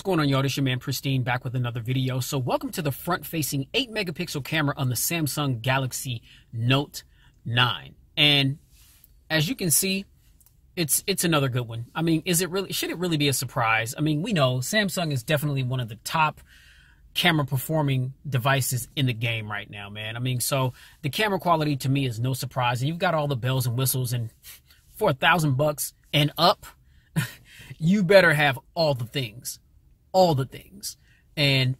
going on, y'all? This your man Pristine back with another video. So welcome to the front-facing 8 megapixel camera on the Samsung Galaxy Note 9. And as you can see, it's another good one. I mean, should it really be a surprise? I mean, we know Samsung is definitely one of the top camera performing devices in the game right now, man. I mean, so the camera quality to me is no surprise. And you've got all the bells and whistles, and for $1,000 and up, you better have all the things. All the things. And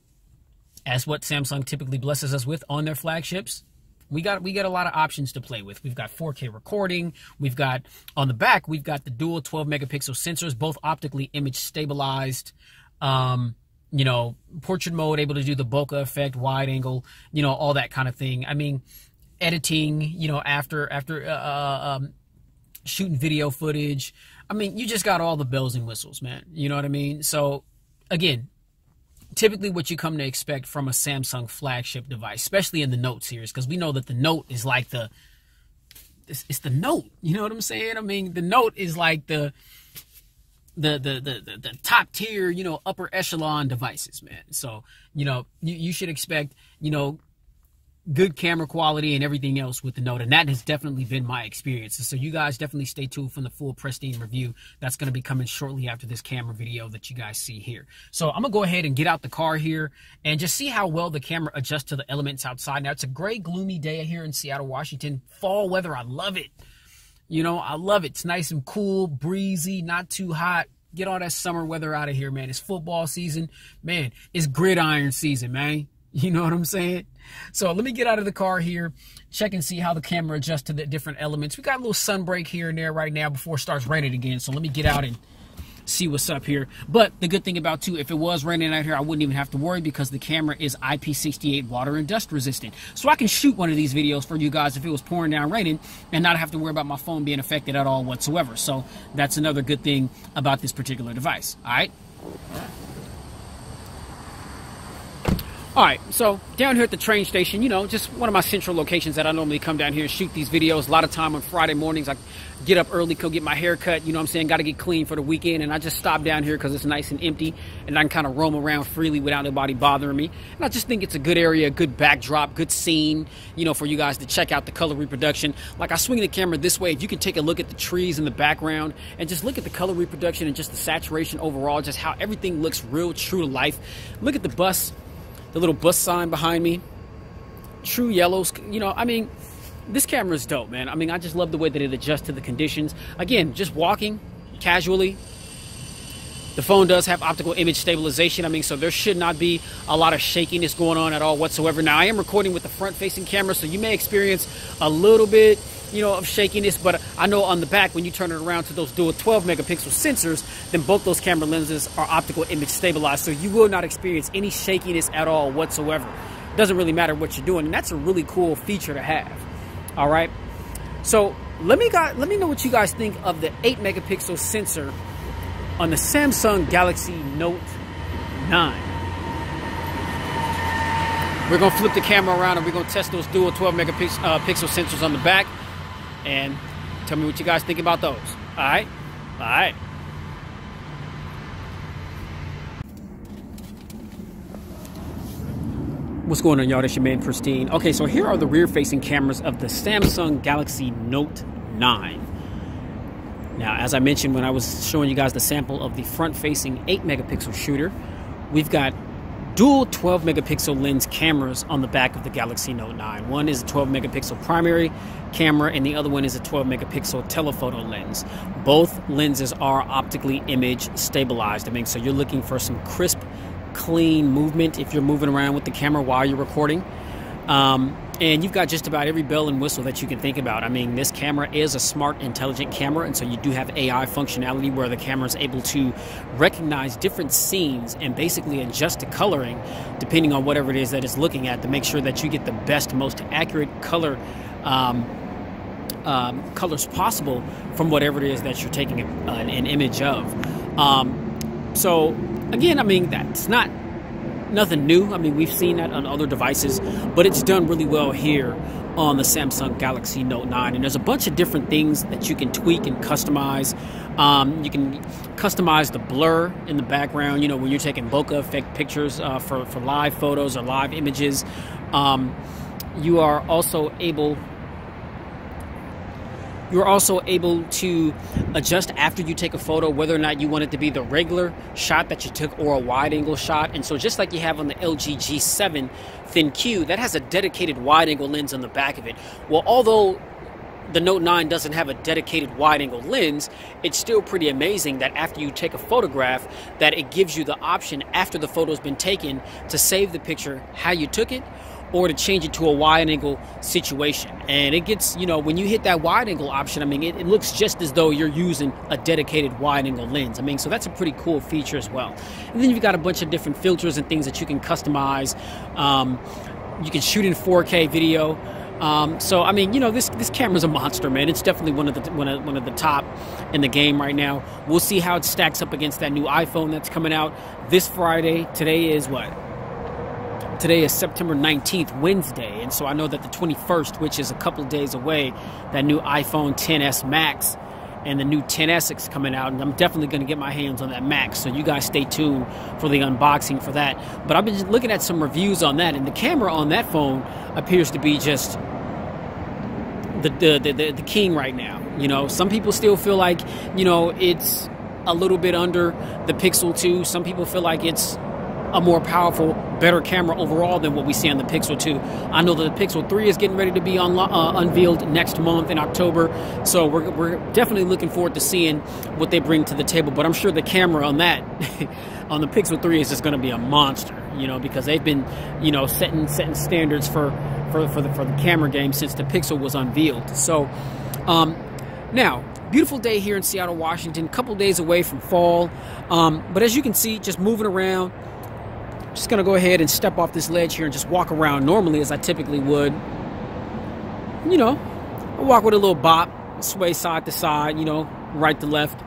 as what Samsung typically blesses us with on their flagships, we got a lot of options to play with. We've got 4K recording. We've got, on the back, we've got the dual 12 megapixel sensors, both optically image stabilized. You know, portrait mode, able to do the bokeh effect, wide angle, you know, all that kind of thing. I mean, editing, you know, after shooting video footage. I mean, you just got all the bells and whistles, man. You know what I mean? So again, typically what you come to expect from a Samsung flagship device, especially in the Note series, because we know that the Note is like it's the Note. You know what I'm saying? I mean, the Note is like the top tier, you know, upper echelon devices, man. So, you know, you should expect, you know, good camera quality and everything else with the Note, and that has definitely been my experience. So you guys definitely stay tuned for the full Pristine review that's going to be coming shortly after this camera video that you guys see here. So I'm gonna go ahead and get out the car here and just see how well the camera adjusts to the elements outside. Now, it's a gray, gloomy day here in Seattle, Washington. Fall weather, I love it. You know, I love it. It's nice and cool, breezy, not too hot. Get all that summer weather out of here, man. It's football season, man. It's gridiron season, man. You know what I'm saying? So let me get out of the car here, check and see how the camera adjusts to the different elements. We got a little sun break here and there right now before it starts raining again. So let me get out and see what's up here. But the good thing about, too, if it was raining out here, I wouldn't even have to worry because the camera is IP68 water and dust resistant. So I can shoot one of these videos for you guys if it was pouring down raining and not have to worry about my phone being affected at all whatsoever. So that's another good thing about this particular device. All right. All right, so down here at the train station, you know, just one of my central locations that I normally come down here and shoot these videos. A lot of time on Friday mornings, I get up early, go get my hair cut, you know what I'm saying, got to get clean for the weekend, and I just stop down here because it's nice and empty, and I can kind of roam around freely without anybody bothering me. And I just think it's a good area, a good backdrop, good scene, you know, for you guys to check out the color reproduction. Like, I swing the camera this way, if you can take a look at the trees in the background and just look at the color reproduction and just the saturation overall, just how everything looks real true to life. Look at the bus. The little bus sign behind me, true yellows, you know, I mean, this camera is dope, man. I mean, I just love the way that it adjusts to the conditions. Again, just walking casually. The phone does have optical image stabilization. I mean, so there should not be a lot of shakiness going on at all whatsoever. Now, I am recording with the front-facing camera, so you may experience a little bit, you know, of shakiness, but I know on the back, when you turn it around to those dual 12 megapixel sensors, then both those camera lenses are optical image stabilized, so you will not experience any shakiness at all whatsoever. It doesn't really matter what you're doing, and that's a really cool feature to have. All right, so let me know what you guys think of the 8 megapixel sensor on the Samsung Galaxy Note 9. We're gonna flip the camera around and we're gonna test those dual 12 megapixel sensors on the back, and tell me what you guys think about those. All right? All right. What's going on, y'all? This your man Pristine. Okay, so here are the rear-facing cameras of the Samsung Galaxy Note 9. Now, as I mentioned when I was showing you guys the sample of the front-facing 8 megapixel shooter, we've got dual 12 megapixel lens cameras on the back of the Galaxy Note 9. One is a 12 megapixel primary camera and the other one is a 12 megapixel telephoto lens. Both lenses are optically image stabilized. I mean, so you're looking for some crisp, clean movement if you're moving around with the camera while you're recording. And you've got just about every bell and whistle that you can think about. I mean, this camera is a smart, intelligent camera, and so you do have AI functionality where the camera is able to recognize different scenes and basically adjust the coloring depending on whatever it is that it's looking at to make sure that you get the best, most accurate colors possible from whatever it is that you're taking an image of. So, again, I mean, that's nothing new. I mean, we've seen that on other devices, but it's done really well here on the Samsung Galaxy Note 9. And there's a bunch of different things that you can tweak and customize You can customize the blur in the background, you know, when you're taking bokeh effect pictures for live photos or live images. You are also able to adjust after you take a photo whether or not you want it to be the regular shot that you took or a wide angle shot. And so just like you have on the LG G7 Thin Q, that has a dedicated wide angle lens on the back of it. Well, although the Note 9 doesn't have a dedicated wide angle lens, it's still pretty amazing that after you take a photograph that it gives you the option after the photo's been taken to save the picture how you took it or to change it to a wide angle situation. And it gets, you know, when you hit that wide angle option, I mean, it looks just as though you're using a dedicated wide angle lens. I mean, so that's a pretty cool feature as well. And then you've got a bunch of different filters and things that you can customize. You can shoot in 4K video. So I mean, you know, this camera's a monster, man. It's definitely one of the top in the game right now. We'll see how it stacks up against that new iPhone that's coming out this Friday. Today is what? Today is September 19th, Wednesday, and so I know that the 21st, which is a couple days away, that new iPhone XS Max and the new XS is coming out, and I'm definitely going to get my hands on that Max, so you guys stay tuned for the unboxing for that. But I've been looking at some reviews on that, and the camera on that phone appears to be just the king right now. You know, some people still feel like, you know, it's a little bit under the Pixel 2. Some people feel like it's a more powerful, better camera overall than what we see on the Pixel 2. I know that the Pixel 3 is getting ready to be unveiled next month in October, so we're definitely looking forward to seeing what they bring to the table. But I'm sure the camera on that, on the Pixel 3, is just going to be a monster, you know, because they've been, you know, setting standards for the camera game since the Pixel was unveiled. So now, beautiful day here in Seattle, Washington, a couple days away from fall, but as you can see, just moving around. Just gonna go ahead and step off this ledge here and just walk around normally as I typically would. You know, I walk with a little bop, sway side to side, you know, right to left.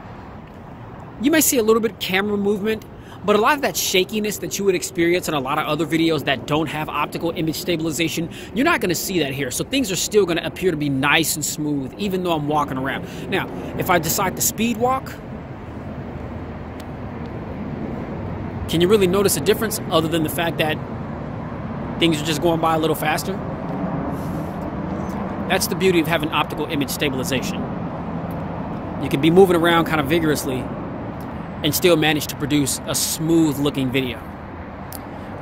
You may see a little bit of camera movement, but a lot of that shakiness that you would experience in a lot of other videos that don't have optical image stabilization, you're not gonna see that here. So things are still gonna appear to be nice and smooth, even though I'm walking around. Now, if I decide to speed walk, can you really notice a difference other than the fact that things are just going by a little faster? That's the beauty of having optical image stabilization. You can be moving around kind of vigorously and still manage to produce a smooth looking video.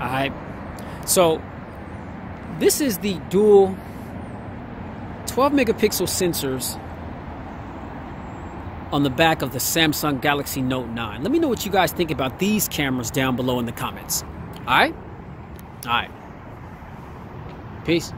All right. So this is the dual 12 megapixel sensors on the back of the Samsung Galaxy Note 9. Let me know what you guys think about these cameras down below in the comments. All right? All right. Peace.